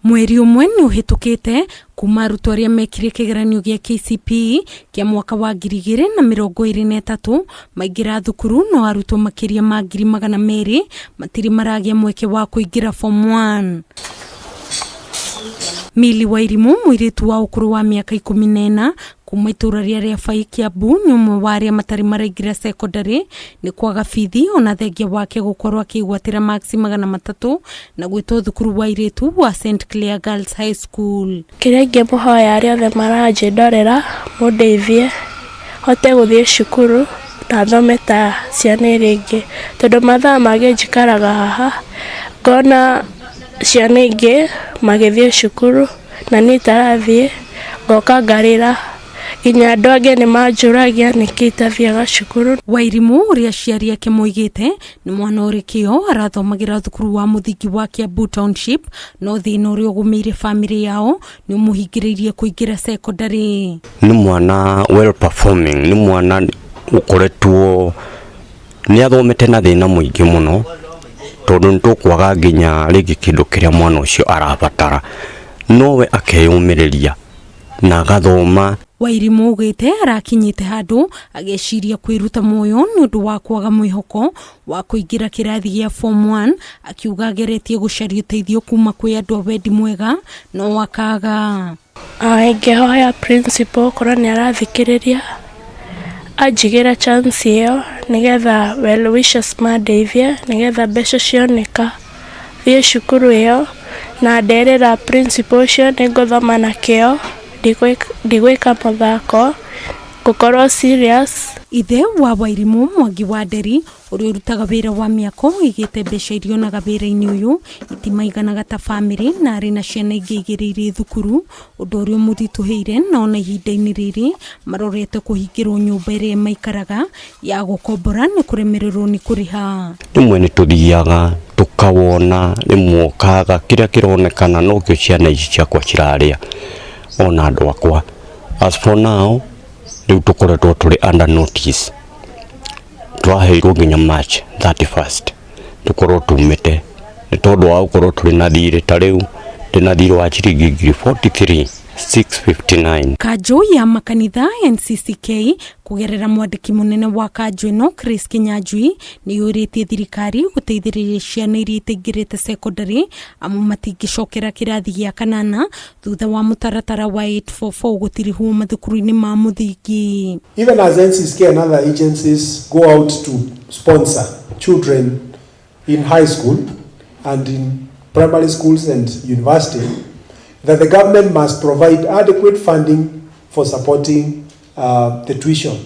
Mweri umwe ni uhitukite kuma arutwo aria mekire kigeranio gia KCPE kia mwaka wa 2023 maingira thukuru no arutwo makiria ma 200,000 matiri maragia mweke wa kuingira form 1. Mili Wairimu mwiritu wa ukuru wa miaka 14 kuma itura ria Fai Kiambu ni umwe wa aria matari maraingira secondary ni kwaga bithi ona thengia wake gukorwo akigwatira maxi 300 na gwitwo thukuru wa iritu wa St Clair Girls High School. Kirenge muhoya aria othe maraje ndorera mundeithie hote guthie cukuru na thome ta ciana iringi tondu mathaa mage njikaraga haha ngona ciana ingi magithie cukuru na ni tarathie ngoka ngarira inya andu ange ni manjuragia nikitathiaga cukuru. Wairimu uria aciari ake moigite ni mwana urikio arathomagira thukuru wa muthingi wa Kiambu Township no thina uria ugumiire family yao ni umuhingiririe kuingira secondary. Ni mwana well performing, ni mwana ukoretwo ni athomete na thina muingi muno tondu ntukwaga nginya rigi kindu kiria mwana ucio arabatara nowe akeyumiriria na gathoma. Wairimu ugite arakinyite handu ageciria kwiruta moyo ni undu wa kwaga mwihoko wa kuingira kirathi gia form 1 akiuga geretie gucaria teithio kuma kwi andu wendi mwega no akaga. Ingehoya principal korwo ni arathikiriria anjigira chance iyo nigetha well wishes mandeithie nigetha mbeca cioneka thie cukuru iyo na nderera principal ucio ninguthoma na kio ndigwika muthako gukorwo serious. Ithe wa Wairimu Mwangi wa Nderi uria urutaga wira wa miako igite mbeca irio na gabira-ini uyu itimaiganaga ta family na ari na ciana ingi igiriire thukuru undu uria muthituheire no na ihinda-ini riri marorete kuhingirwo nyumba iria maikaraga ya gukombora ni kuremererwo ni kuriha. Rimwe ni tuthiaga tukawona rimwe kaga kiria kironekana no kio ciana ici ciakwa ciraria ona andu akwa. As for now riu tukoretwo turi under notice twaheirwo nginya March 31st tukorwo tumite ni tondu wa gukorwo turi na thirĩ ta riu ndina thirĩ wa ciringi 43,659. Kanjo ya makanitha NCCK kugerera mwandiki munene wa kanjo ino Chris Kinyanjui ni yuritie thirikari guteithiriria ciana iria itingirite secondary amu matingicokera kirathi gia 8 thutha wa mutaratara wa 844 gutirihwo mathukuru-ini ma muthingi. Even as NCCK and other agencies go out to sponsor children in high school and in primary schools and university, that the government must provide adequate funding for supporting the tuition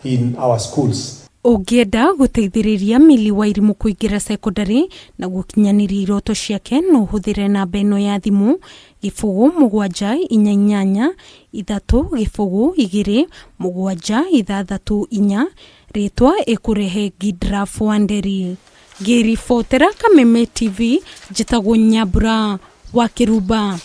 in our schools. Ungienda guteithiriria Mili Wairimu kuingira secondary na gukinyaniria iroto ciake no huthire namba ino ya thimu 0783 ritwa ikurehe Gidraf wa Nderi. Ngiribotera Kameme TV njitagwo Nyambura wa Kiruba.